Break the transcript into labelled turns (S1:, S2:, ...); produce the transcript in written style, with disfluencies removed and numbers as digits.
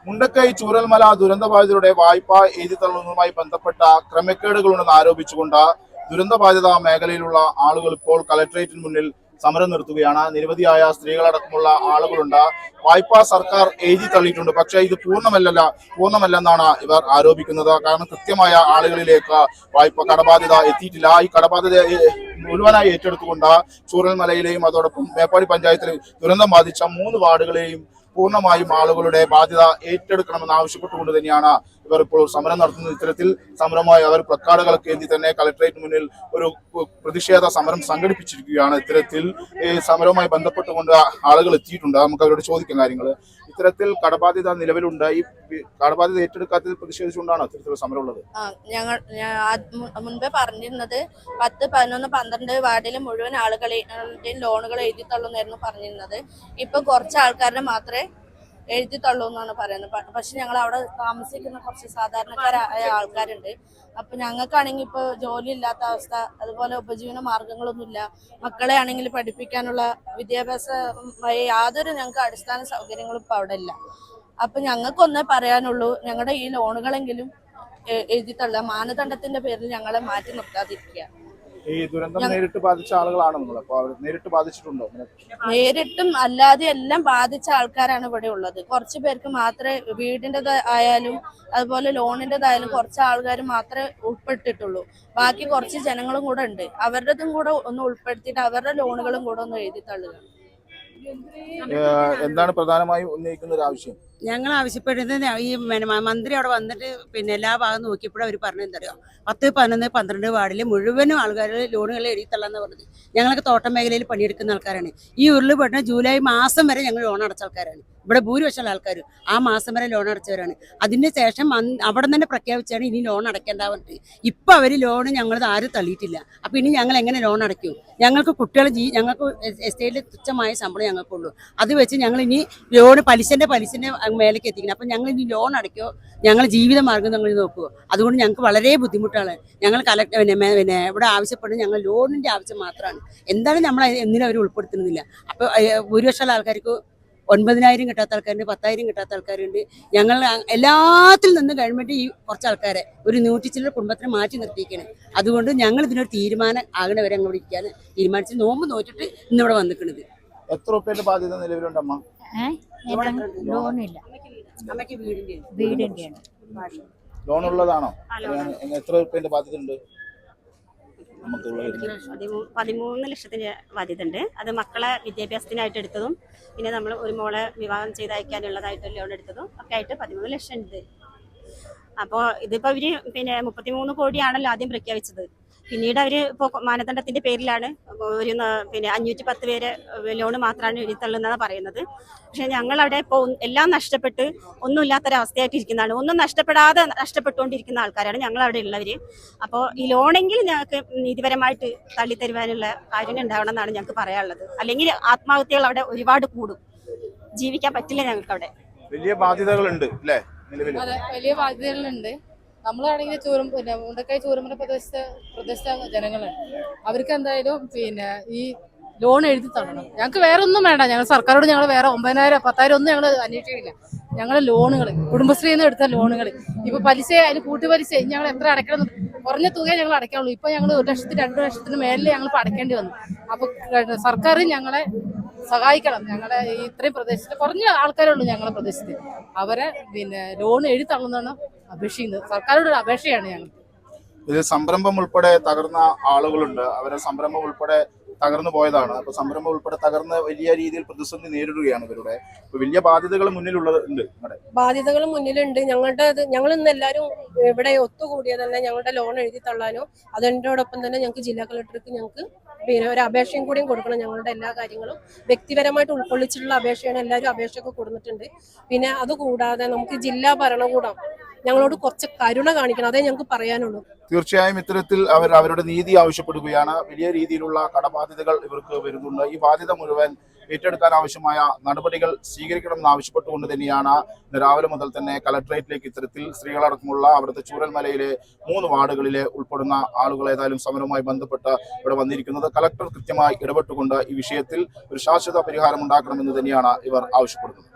S1: മുണ്ടക്കൈ ചൂരൽമല ദുരന്തബാധിതരുടെ വായ്പ എഴുതിത്തള്ളുന്നതുമായി ബന്ധപ്പെട്ട ക്രമക്കേടുകളുണ്ടെന്ന് ആരോപിച്ചുകൊണ്ട് ദുരന്തബാധിത മേഖലയിലുള്ള ആളുകൾ ഇപ്പോൾ കലക്ടറേറ്റിന് മുന്നിൽ സമരം നിർത്തുകയാണ്. നിരവധിയായ സ്ത്രീകളടക്കമുള്ള ആളുകളുണ്ട്. വായ്പ സർക്കാർ എഴുതി തള്ളിയിട്ടുണ്ട്, പക്ഷേ ഇത് പൂർണ്ണമല്ലെന്നാണ് ഇവർ ആരോപിക്കുന്നത്. കാരണം കൃത്യമായ ആളുകളിലേക്ക് വായ്പ കടബാധ്യത എത്തിയിട്ടില്ല. ഈ കടബാധ്യത മുഴുവനായി ഏറ്റെടുത്തുകൊണ്ട് ചൂരൽമലയിലെയും അതോടൊപ്പം മേപ്പാടി പഞ്ചായത്തിൽ ദുരന്തം ബാധിച്ച 3 വാർഡുകളെയും പൂർണ്ണമായും ആളുകളുടെ ബാധ്യത ഏറ്റെടുക്കണമെന്ന് ആവശ്യപ്പെട്ടുകൊണ്ട് തന്നെയാണ് ഇവർ ഇപ്പോൾ സമരം നടത്തുന്നത്. ഇത്തരത്തിൽ സമരമായി അവർ പ്ലക്കാർഡുകളൊക്കെ ഏന്തി തന്നെ കളക്ടറേറ്റ് മുന്നിൽ ഒരു പ്രതിഷേധ സമരം സംഘടിപ്പിച്ചിരിക്കുകയാണ്. ഇത്തരത്തിൽ സമരവുമായി ബന്ധപ്പെട്ടുകൊണ്ട് ആളുകൾ എത്തിയിട്ടുണ്ട്. നമുക്ക് അവരോട് ചോദിക്കാം കാര്യങ്ങൾ. ഇത്തരത്തിൽ കടബാധ്യത നിലവിലുണ്ട്. ഈ കടബാധ്യത ഏറ്റെടുക്കാത്തതിൽ പ്രതിഷേധിച്ചുകൊണ്ടാണ് ഇത്തരത്തിലുള്ള സമരം ഉള്ളത്.
S2: ഞങ്ങൾ മുൻപേ പറഞ്ഞിരുന്നത് 10, 11, 12 വാർഡിലെ മുഴുവൻ ആളുകളുടെയും ലോണുകൾ എഴുതി തള്ളുന്നായിരുന്നു പറഞ്ഞിരുന്നത്. ഇപ്പൊ കുറച്ച് ആൾക്കാരുടെ മാത്രമേ എഴുതി തള്ളൂ എന്നാണ് പറയുന്നത്. പക്ഷെ ഞങ്ങൾ അവിടെ താമസിക്കുന്ന കുറച്ച് സാധാരണക്കാരായ ആൾക്കാരുണ്ട്. അപ്പൊ ഞങ്ങൾക്കാണെങ്കിൽ ഇപ്പൊ ജോലി ഇല്ലാത്ത അവസ്ഥ, അതുപോലെ ഉപജീവന മാർഗങ്ങളൊന്നുമില്ല. മക്കളെ ആണെങ്കിൽ പഠിപ്പിക്കാനുള്ള വിദ്യാഭ്യാസമായി യാതൊരു ഞങ്ങൾക്ക് അടിസ്ഥാന സൗകര്യങ്ങളും ഇപ്പൊ അവിടെ ഇല്ല. അപ്പൊ ഞങ്ങൾക്കൊന്നേ പറയാനുള്ളൂ, ഞങ്ങളുടെ ഈ ലോണുകളെങ്കിലും എഴുതി തള്ളുക. മാനദണ്ഡത്തിന്റെ പേരിൽ ഞങ്ങളെ മാറ്റി നിർത്താതിരിക്കുക.
S1: ഈ ദുരന്തം നേരിട്ട് ബാധിച്ച ആളുകളാണ് നിങ്ങൾ. അപ്പോൾ നേരിട്ട് ബാധിച്ചിട്ടുണ്ടോ?
S2: നേരിട്ടും അല്ലാതെ എല്ലാം ബാധിച്ച ആൾക്കാരാണ് ഇവിടെ ഉള്ളത്. കുറച്ച് പേർക്ക് മാത്രമേ വീടിൻ്റെതായാലും അതുപോലെ ലോണിൻ്റെതായാലും കുറച്ച് ആൾക്കാർ മാത്രമേ ഉൾപ്പെട്ടിട്ടുള്ളൂ. ബാക്കി കുറച്ച് ജനങ്ങളും കൂടെ ഉണ്ട്. അവരുടേതും കൂടെ ഒന്ന് ഉൾപ്പെടുത്തിയിട്ട് അവരുടെ ലോണുകളും കൂടെ ഒന്ന് എഴുതി തള്ളുക.
S1: എന്താണ് പ്രധാനമായും ഉന്നയിക്കുന്ന ഒരു ആവശ്യം?
S3: ഞങ്ങൾ ആവശ്യപ്പെടുന്നത് ഈ മന്ത്രി അവിടെ വന്നിട്ട് എല്ലാ ഭാഗം നോക്കിയപ്പോഴും അവർ പറഞ്ഞെന്തറിയോ, 10, 11, 12 വാർഡിൽ മുഴുവനും ആൾക്കാർ ലോണുകൾ എഴുതിത്തള്ളാന്ന് പറഞ്ഞത്. ഞങ്ങളൊക്കെ തോട്ടം മേഖലയിൽ പണിയെടുക്കുന്ന ആൾക്കാരാണ്. ഈ ഉരുൾപൊട്ടൽ ജൂലൈ മാസം വരെ ഞങ്ങൾ ലോൺ അടച്ച ആൾക്കാരാണ്. ഇവിടെ ഭൂരിപക്ഷമുള്ള ആൾക്കാർ ആ മാസം വരെ ലോൺ അടച്ചവരാണ്. അതിന് ശേഷം അവിടെ തന്നെ പ്രഖ്യാപിച്ചാണ് ഇനി ലോൺ അടയ്ക്കേണ്ട പറഞ്ഞിട്ട്. ഇപ്പം അവർ ലോൺ ഞങ്ങളത് ആരും തള്ളിയിട്ടില്ല. അപ്പം ഇനി ഞങ്ങൾ എങ്ങനെ ലോൺ അടയ്ക്കും? ഞങ്ങൾക്ക് ഞങ്ങൾക്ക് എസ്റ്റേറ്റിൽ തുച്ഛമായ ശമ്പളം ഞങ്ങൾക്കുള്ളൂ. അത് വെച്ച് ഞങ്ങൾ ഇനി ലോൺ പലിശൻ്റെ മേലേക്ക് എത്തിക്കണം. അപ്പം ഞങ്ങൾ ഇനി ലോൺ അടയ്ക്കോ, ഞങ്ങൾ ജീവിത മാർഗം ഞങ്ങൾ നോക്കുമോ? അതുകൊണ്ട് ഞങ്ങൾക്ക് വളരെ ബുദ്ധിമുട്ടാണ്. ഞങ്ങൾ ഇവിടെ ആവശ്യപ്പെടുന്നത് ഞങ്ങൾ ലോണിൻ്റെ ആവശ്യം മാത്രമാണ്. എന്തായാലും നമ്മൾ എന്തിനും അവർ ഉൾപ്പെടുത്തുന്നില്ല. അപ്പോൾ ഭൂരിപക്ഷമുള്ള ആൾക്കാർക്ക് 9,000 കിട്ടാത്ത ആൾക്കാരുണ്ട്, 10,000 കിട്ടാത്ത ആൾക്കാരുണ്ട്. ഞങ്ങൾ എല്ലാത്തിൽ നിന്ന് ഗവൺമെൻറ് ഈ കുറച്ച് ആൾക്കാരെ ഒരു 100 ചില്ലറ കുടുംബത്തിന് മാറ്റി നിർത്തിയിരിക്കുകയാണ്. അതുകൊണ്ട് ഞങ്ങൾ ഇതിനൊരു തീരുമാനം ആകണ വരെ അങ്ങോട്ട് ഇരിക്കാൻ തീരുമാനിച്ച് നോമ്പ് നോറ്റിട്ട് ഇന്നിവിടെ വന്നിരിക്കുന്നത്.
S1: എത്ര രൂപയുടെ ബാധ്യത നിലവിലുണ്ടമ്മ?
S4: ലോണില്ല, വീടിന്റെ
S1: ലോൺ ഉള്ളതാണോ? എത്ര രൂപയുടെ ബാധ്യത ഉണ്ട്?
S5: 13 ലക്ഷത്തിന്റെ ബാധ്യത ഉണ്ട്. അത് മക്കളെ വിദ്യാഭ്യാസത്തിനായിട്ട് എടുത്തതും പിന്നെ നമ്മൾ ഒരു മോളെ വിവാഹം ചെയ്തയക്കാനുള്ളതായിട്ട് ലോൺ എടുത്തതും ഒക്കെ ആയിട്ട് 13 ലക്ഷം ഉണ്ട്. അപ്പോൾ ഇതിപ്പോൾ ഇവര് 33 കോടിയാണല്ലോ ആദ്യം പ്രഖ്യാപിച്ചത്. പിന്നീട് അവർ ഇപ്പോൾ മാനദണ്ഡത്തിന്റെ പേരിലാണ് ഒരു 510 പേര് ലോണ് മാത്രമാണ് എഴുതിത്തള്ളുന്നതാണ് പറയുന്നത്. പക്ഷെ ഞങ്ങളവിടെ ഇപ്പോൾ എല്ലാം നഷ്ടപ്പെട്ട് ഒന്നുമില്ലാത്തൊരവസ്ഥയായിട്ട് ഇരിക്കുന്നതാണ്. ഒന്നും നഷ്ടപ്പെട്ടുകൊണ്ടിരിക്കുന്ന ആൾക്കാരാണ് ഞങ്ങളവിടെ ഉള്ളവർ. അപ്പോൾ ഈ ലോണെങ്കിലും ഞങ്ങൾക്ക് നീതിപരമായിട്ട് തള്ളിത്തരുവാനുള്ള കാര്യം ഉണ്ടാവണം എന്നാണ് ഞങ്ങൾക്ക് പറയാനുള്ളത്. അല്ലെങ്കിൽ ആത്മഹത്യകൾ അവിടെ ഒരുപാട് കൂടും. ജീവിക്കാൻ പറ്റില്ല ഞങ്ങൾക്ക് അവിടെ.
S1: വലിയ ബാധ്യതകളുണ്ട് അല്ലേ?
S6: അതെ, വലിയ ബാധ്യതകളുണ്ട്. നമ്മളാണെങ്കിൽ മുണ്ടക്കൈ ചൂരമല പ്രദേശത്തെ ജനങ്ങളാണ്. അവർക്ക് എന്തായാലും ഈ ലോൺ എഴുതി തള്ളണം. ഞങ്ങൾക്ക് വേറെ ഒന്നും വേണ്ട. ഞങ്ങൾ സർക്കാരോട് ഞങ്ങൾ വേറെ 9,000, 10,000 ഒന്നും ഞങ്ങൾ അന്വേഷിക്കില്ല. ഞങ്ങളെ ലോണുകൾ, കുടുംബശ്രീയിൽ നിന്ന് എടുത്ത ലോണുകൾ, ഇപ്പൊ പലിശ, അതിന് കൂട്ടുപലിശ ഞങ്ങൾ എത്ര അടയ്ക്കണം? കുറഞ്ഞ തുക ഞങ്ങൾ അടയ്ക്കാനുള്ളൂ. ഇപ്പൊ ഞങ്ങൾ 1 ലക്ഷത്തിന് 2 ലക്ഷത്തിന് മേലിൽ ഞങ്ങൾ അടയ്ക്കേണ്ടി വന്നു. അപ്പൊ സർക്കാർ ഞങ്ങളെ സഹായിക്കണം. ഞങ്ങളുടെ ഇത്രയും പ്രദേശത്ത് കുറഞ്ഞ ആൾക്കാരേ ഉള്ളൂ ഞങ്ങളുടെ പ്രദേശത്ത്. അവരെ ലോൺ എഴുതി തള്ളുന്നതാണ് അപേക്ഷിക്കുന്നത്. സർക്കാരോട് ഒരു അപേക്ഷയാണ് ഞങ്ങൾ.
S1: ഇത് സംരംഭം ഉൾപ്പെടെ തകർന്ന ആളുകളുണ്ട്. അവരെ സംരംഭം ഉൾപ്പെടെ തകർന്നു പോയതാണ്. അപ്പൊ സംരംഭം ഉൾപ്പെടെ തകർന്ന് വലിയ രീതിയിൽ പ്രതിസന്ധി നേരിടുകയാണ് ഇവരുടെ. വലിയ ബാധ്യതകൾ മുന്നിലുണ്ട്.
S7: ബാധ്യതകൾ മുന്നിലുണ്ട്. ഞങ്ങൾ ഇന്ന് എല്ലാവരും ഇവിടെ ഒത്തുകൂടിയത് തന്നെ ഞങ്ങളുടെ ലോൺ എഴുതി തള്ളാനോ അതിനോടൊപ്പം തന്നെ ഞങ്ങൾക്ക് ജില്ലാ കളക്ടർക്ക് ഞങ്ങൾക്ക് ഒരു അപേക്ഷയും കൂടിയും കൊടുക്കണം. ഞങ്ങളുടെ എല്ലാ കാര്യങ്ങളും വ്യക്തിപരമായിട്ട് ഉൾക്കൊള്ളിച്ചിട്ടുള്ള അപേക്ഷയാണ്. എല്ലാവരും അപേക്ഷയൊക്കെ കൊടുത്തിട്ടുണ്ട്. പിന്നെ അതുകൂടാതെ നമുക്ക് ജില്ലാ ഭരണകൂടം ഞങ്ങളോട് കുറച്ച് കരുണ കാണിക്കണം. അതേ ഞങ്ങൾക്ക് പറയാനുള്ളൂ.
S1: തീർച്ചയായും ഇത്തരത്തിൽ അവരുടെ നീതി ആവശ്യപ്പെടുകയാണ്. വലിയ രീതിയിലുള്ള കടബാധ്യതകൾ ഇവർക്ക് വരുന്നുണ്ട്. ഈ ബാധ്യത മുഴുവൻ ഏറ്റെടുക്കാൻ ആവശ്യമായ നടപടികൾ സ്വീകരിക്കണമെന്ന് ആവശ്യപ്പെട്ടുകൊണ്ട് തന്നെയാണ് രാവിലെ മുതൽ തന്നെ കളക്ടറേറ്റിലേക്ക് ഇത്തരത്തിൽ സ്ത്രീകളടക്കമുള്ള അവിടുത്തെ ചൂരൽമലയിലെ 3 വാർഡുകളിലെ ഉൾപ്പെടുന്ന ആളുകൾ ഏതായാലും സമരവുമായി ബന്ധപ്പെട്ട് ഇവിടെ വന്നിരിക്കുന്നത്. കളക്ടർ കൃത്യമായി ഇടപെട്ടുകൊണ്ട് ഈ വിഷയത്തിൽ ഒരു ശാശ്വത പരിഹാരം ഉണ്ടാക്കണമെന്ന് തന്നെയാണ് ഇവർ ആവശ്യപ്പെടുന്നത്.